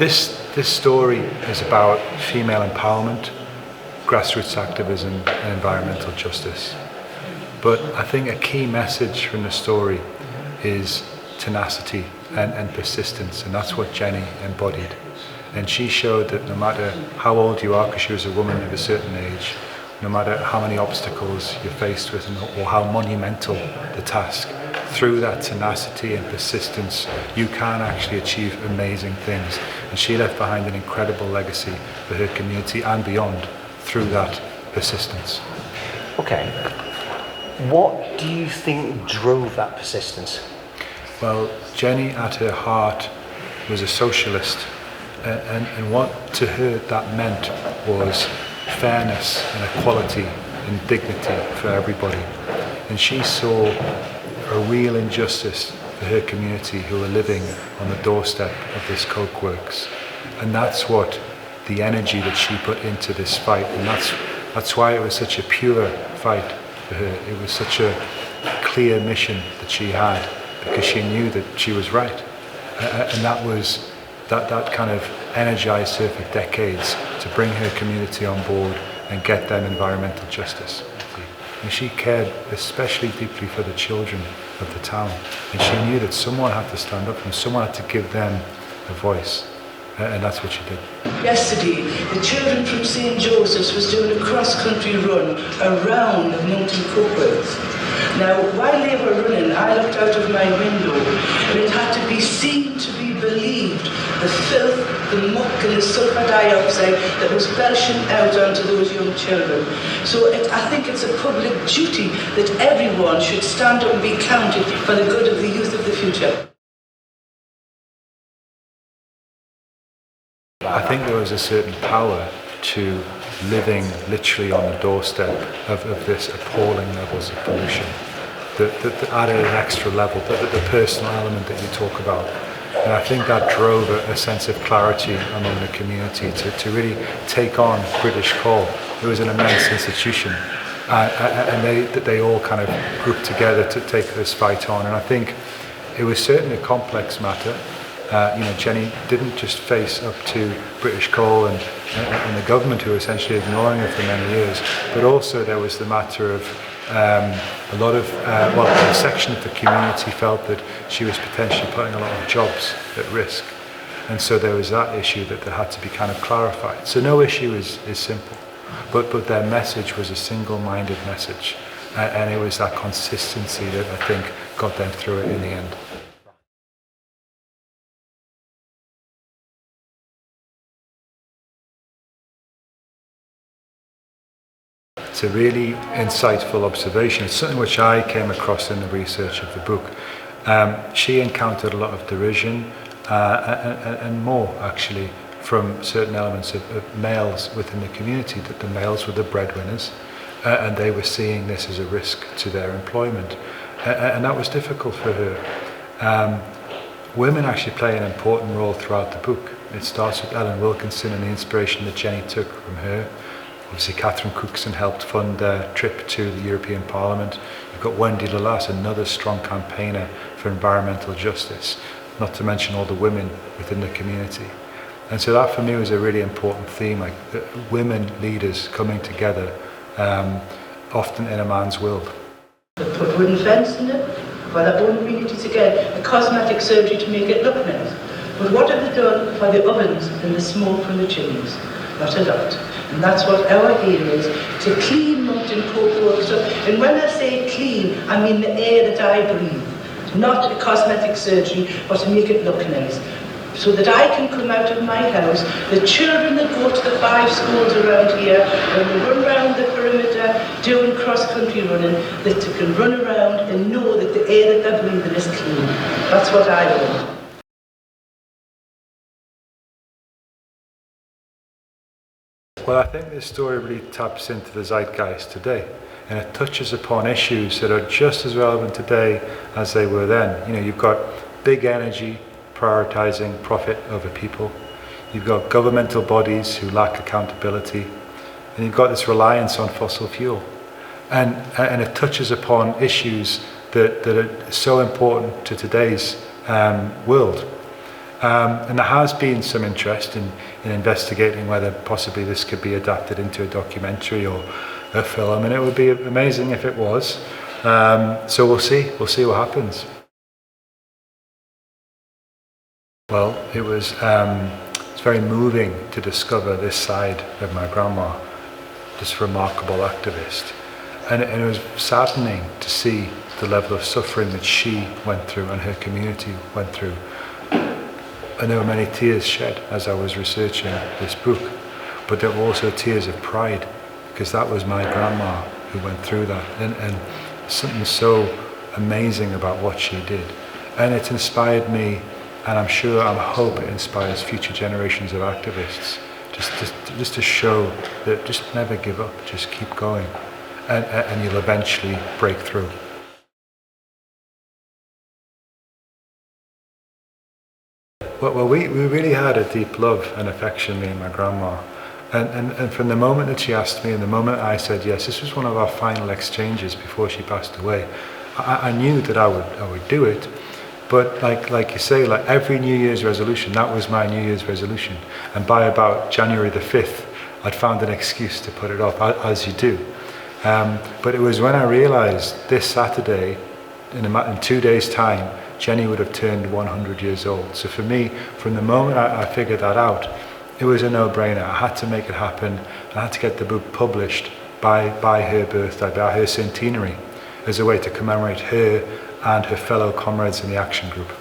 This story is about female empowerment, grassroots activism and environmental justice. But I think a key message from the story is tenacity and persistence, and that's what Jennie embodied. And she showed that no matter how old you are, because she was a woman of a certain age, no matter how many obstacles you're faced with or how monumental the task, through that tenacity and persistence, you can actually achieve amazing things. And she left behind an incredible legacy for her community and beyond through that persistence. Okay. What do you think drove that persistence? Well, Jennie at her heart was a socialist, and what to her that meant was fairness and equality and dignity for everybody. And she saw a real injustice for her community who were living on the doorstep of this coke works. And that's what the energy that she put into this fight, and that's why it was such a pure fight for her. It was such a clear mission that she had, because she knew that she was right. And that kind of energized her for decades to bring her community on board and get them environmental justice. And she cared especially deeply for the children of the town. And she knew that someone had to stand up and someone had to give them a voice. And that's what she did. Yesterday, the children from St. Joseph's was doing a cross-country run around Monkton coke works. Now, while they were running, I looked out of my window, and it had to be seen to be believed, the filth, the muck and the sulfur dioxide that was belching out onto those young children. So I think it's a public duty that everyone should stand up and be counted for the good of the youth of the future. I think there was a certain power to living literally on the doorstep of this appalling levels of pollution that added an extra level, the personal element that you talk about. And I think that drove a sense of clarity among the community to really take on British Coal. It was an immense institution, and they all kind of grouped together to take this fight on. And I think it was certainly a complex matter. Jennie didn't just face up to British Coal and the government, who were essentially ignoring her for many years, but also there was the matter of a section of the community felt that she was potentially putting a lot of jobs at risk. And so there was that issue that had to be kind of clarified. So no issue is simple, but their message was a single-minded message. And it was that consistency that I think got them through it in the end. It's a really insightful observation. It's something which I came across in the research of the book. She encountered a lot of derision and more, actually, from certain elements of males within the community, that the males were the breadwinners and they were seeing this as a risk to their employment. And that was difficult for her. Women actually play an important role throughout the book. It starts with Ellen Wilkinson and the inspiration that Jennie took from her. Obviously, Catherine Cookson helped fund their trip to the European Parliament. You've got Wendy Lalas, another strong campaigner for environmental justice, not to mention all the women within the community. And so that for me was a really important theme, like women leaders coming together, often in a man's world. They put wooden fence in it for their own communities again, a cosmetic surgery to make it look nice. But what have they done for the ovens and the smoke from the chimneys? Not a lot. And that's what our aim is, to clean Monkton coke works up. And when I say clean, I mean the air that I breathe. Not a cosmetic surgery, but to make it look nice. So that I can come out of my house, the children that go to the 5 schools around here, when they run around the perimeter doing cross-country running, that they can run around and know that the air that they're breathing is clean. That's what I want. Well, I think this story really taps into the zeitgeist today, and it touches upon issues that are just as relevant today as they were then. You've got big energy prioritizing profit over people. You've got governmental bodies who lack accountability, and you've got this reliance on fossil fuel. And it touches upon issues that are so important to today's world. And there has been some interest in investigating whether possibly this could be adapted into a documentary or a film, and it would be amazing if it was. So we'll see what happens. Well, it's very moving to discover this side of my grandma, this remarkable activist. And it was saddening to see the level of suffering that she went through and her community went through. And there were many tears shed as I was researching this book, but there were also tears of pride, because that was my grandma who went through that. And something so amazing about what she did. And it inspired me, and I hope it inspires future generations of activists, just to show that just never give up, just keep going, and you'll eventually break through. Well, we really had a deep love and affection, me and my grandma. And from the moment that she asked me and the moment I said yes, this was one of our final exchanges before she passed away. I knew that I would do it, but like you say, like every New Year's resolution, that was my New Year's resolution. And by about January the 5th, I'd found an excuse to put it off, as you do. But it was when I realised this Saturday, in 2 days' time, Jennie would have turned 100 years old. So for me, from the moment I figured that out, it was a no-brainer. I had to make it happen. I had to get the book published by her birthday, by her centenary, as a way to commemorate her and her fellow comrades in the action group.